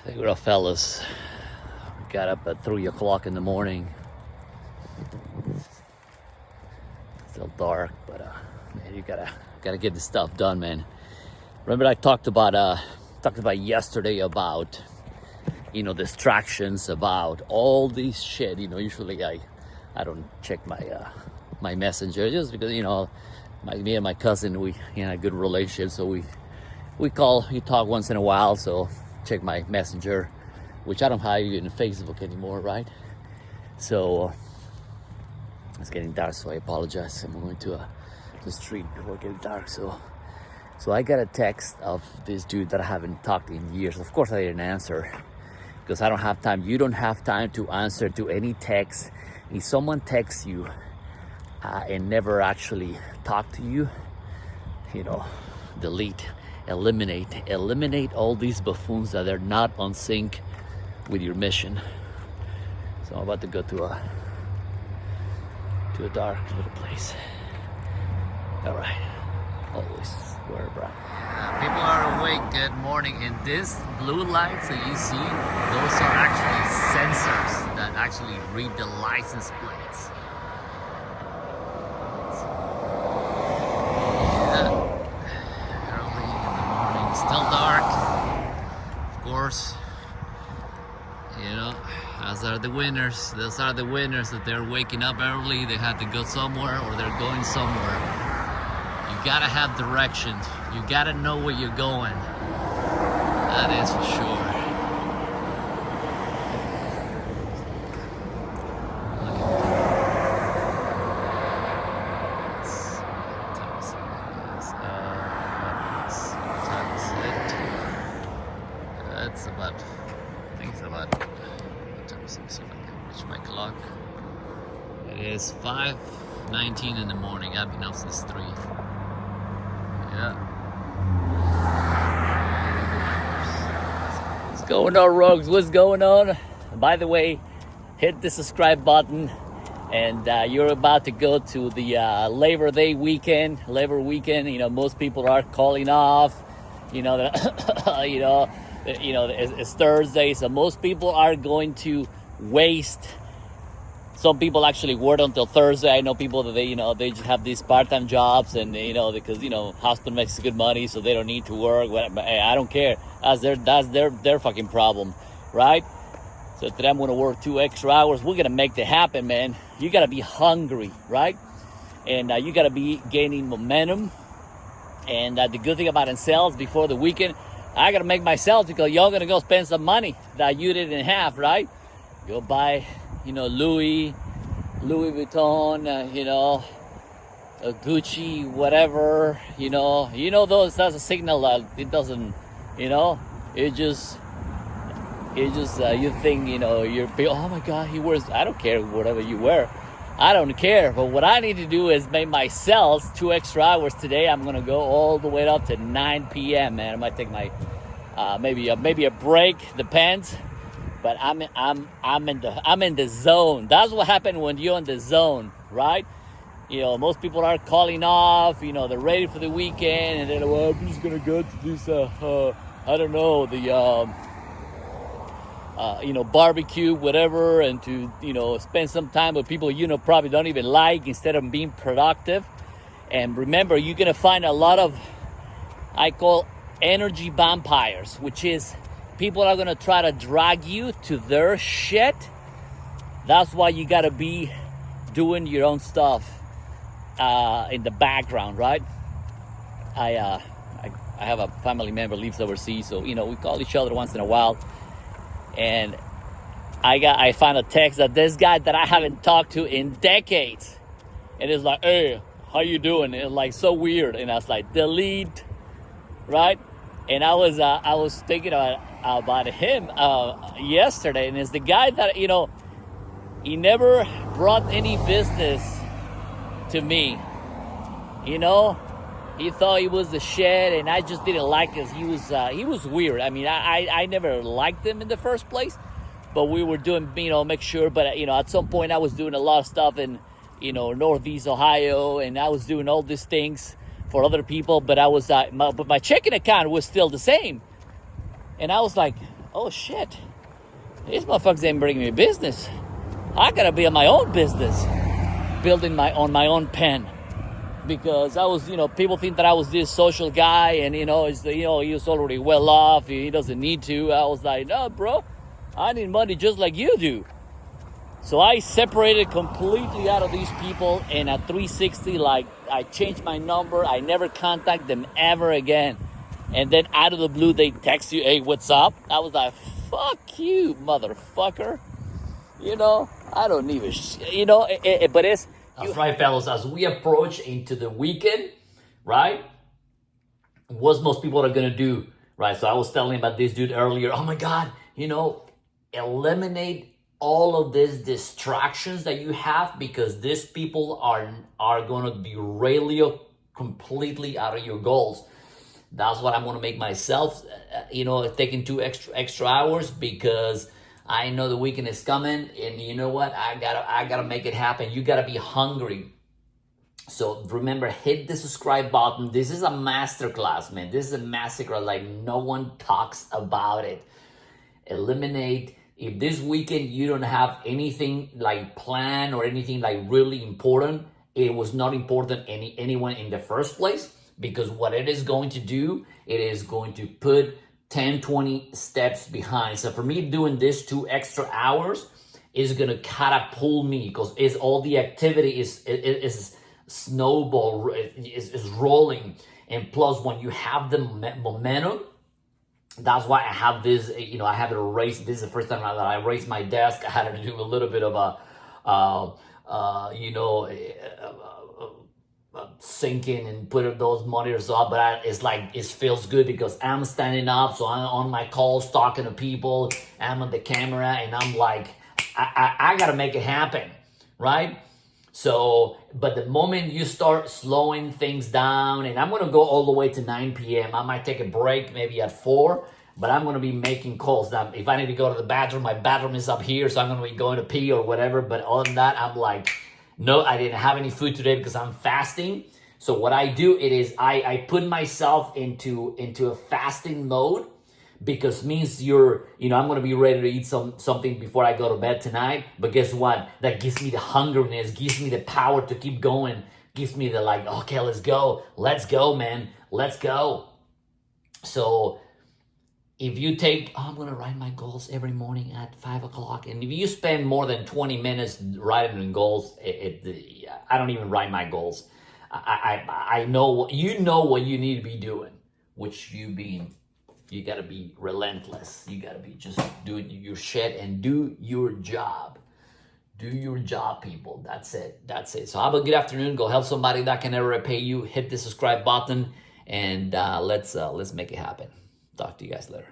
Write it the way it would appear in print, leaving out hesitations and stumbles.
Hey, what up, fellas? We got up at 3 o'clock in the morning. Still dark, but man, you gotta get this stuff done, man. Remember I talked about yesterday about distractions, about all these shit. Usually I don't check my messenger just because me and my cousin, we a good relationship, so we talk once in a while, so check my messenger, which I don't have even Facebook anymore, right? So it's getting dark, so I apologize. I'm going to the street before it gets dark. So I got a text of this dude that I haven't talked to in years. Of course I didn't answer because I don't have time. You don't have time to answer to any text. If someone texts you and never actually talk to you, delete, eliminate all these buffoons that are not on sync with your mission. So I'm about to go to a dark little place. All right, always wear bright. People are awake. Good morning. And this blue lights that you see, those are actually sensors that actually read the license plates. Early in the morning, still dark. Of course, those are the winners. Those are the winners that they're waking up early. They had to go somewhere or they're going somewhere. You gotta have direction. You gotta know where you're going. That is for sure. It's about, I think it's about, what time is it? So I can reach my clock. It is 5:19 in the morning. I've been up since 3. Yeah. What's going on, Rogues? What's going on? By the way, hit the subscribe button. And you're about to go to the Labor weekend. Most people are calling off. It's Thursday, so most people are going to waste. Some people actually work until Thursday. I know people that they just have these part-time jobs, and because hospital makes good money, so they don't need to work. I don't care. That's their fucking problem, right? So today I'm going to work 2 extra hours. We're gonna make that happen, man. You gotta be hungry, right? And you gotta be gaining momentum. And the good thing about in sales before the weekend, I gotta make myself, because y'all gonna go spend some money that you didn't have, right? Go buy, Louis Vuitton, Gucci, whatever, those. That's a signal that it doesn't, it just you think, you're, oh my God, he wears. I don't care whatever you wear. I don't care. But what I need to do is make my sales 2 extra hours today. I'm gonna go all the way up to 9 p.m. Man, I might take my maybe a break, depends. But I'm in the zone. That's what happened when you're in the zone, right? Most people are calling off. They're ready for the weekend, and they're like, well, I'm just gonna go to this. I don't know, the barbecue, whatever, and to spend some time with people probably don't even like, instead of being productive. And remember, you're gonna find a lot of, I call, energy vampires, which is people are gonna try to drag you to their shit. That's why you gotta be doing your own stuff in the background, right? I have a family member lives overseas, so we call each other once in a while. And I found a text that this guy that I haven't talked to in decades, and it's like, hey, how you doing? And it's like so weird, and I was like, delete, right? And I was thinking about him yesterday, and it's the guy that he never brought any business to me. He thought he was the shit, and I just didn't like it. He was weird. I mean, I never liked him in the first place, but we were doing, make sure. But at some point, I was doing a lot of stuff in, Northeast Ohio, and I was doing all these things for other people. But I was, but my checking account was still the same, and I was like, oh shit, these motherfuckers ain't bringing me business. I gotta be in my own business, building my own pen. Because I was, people think that I was this social guy, and he was already well off. He doesn't need to. I was like, no, bro, I need money just like you do. So I separated completely out of these people, and at 360, like, I changed my number. I never contact them ever again. And then out of the blue, they text you, hey, what's up? I was like, fuck you, motherfucker. I don't even, but it's, that's right, fellas, as we approach into the weekend, right? What's most people are going to do, right? So I was telling about this dude earlier. Oh my God, eliminate all of these distractions that you have, because these people are going to derail you completely out of your goals. That's what I'm going to make myself, taking 2 extra hours, because I know the weekend is coming, and you know what? I gotta make it happen. You gotta be hungry. So remember, hit the subscribe button. This is a masterclass, man. This is a masterclass. Like, no one talks about it. Eliminate. If this weekend you don't have anything like planned or anything like really important, it was not important anyone in the first place, because what it is going to do, it is going to put 10, 20 steps behind. So for me, doing this 2 extra hours is gonna catapult me, because it's all the activity is snowball, is rolling. And plus, when you have the momentum, that's why I have this, I have it erased. This is the first time that I raised my desk. I had to do a little bit of sinking and put those monitors up, but it's like, it feels good because I'm standing up, so I'm on my calls talking to people, I'm on the camera, and I'm like, I gotta make it happen, right? So, but the moment you start slowing things down, and I'm gonna go all the way to 9 p.m. I might take a break maybe at 4, but I'm gonna be making calls. Now, if I need to go to the bathroom, my bathroom is up here, so I'm gonna be going to pee or whatever, but other than that, I'm like, no, I didn't have any food today because I'm fasting. So what I do, it is I put myself into a fasting mode, because means I'm gonna be ready to eat something before I go to bed tonight. But guess what? That gives me the hungerness, gives me the power to keep going, gives me the like, okay, let's go, man, let's go. So if you take, I'm gonna write my goals every morning at 5 o'clock, and if you spend more than 20 minutes writing goals, I don't even write my goals. I know what you need to be doing, which you gotta be relentless. You gotta be just doing your shit and do your job. Do your job, people. That's it. So have a good afternoon. Go help somebody that can never repay you. Hit the subscribe button, and let's make it happen. Talk to you guys later.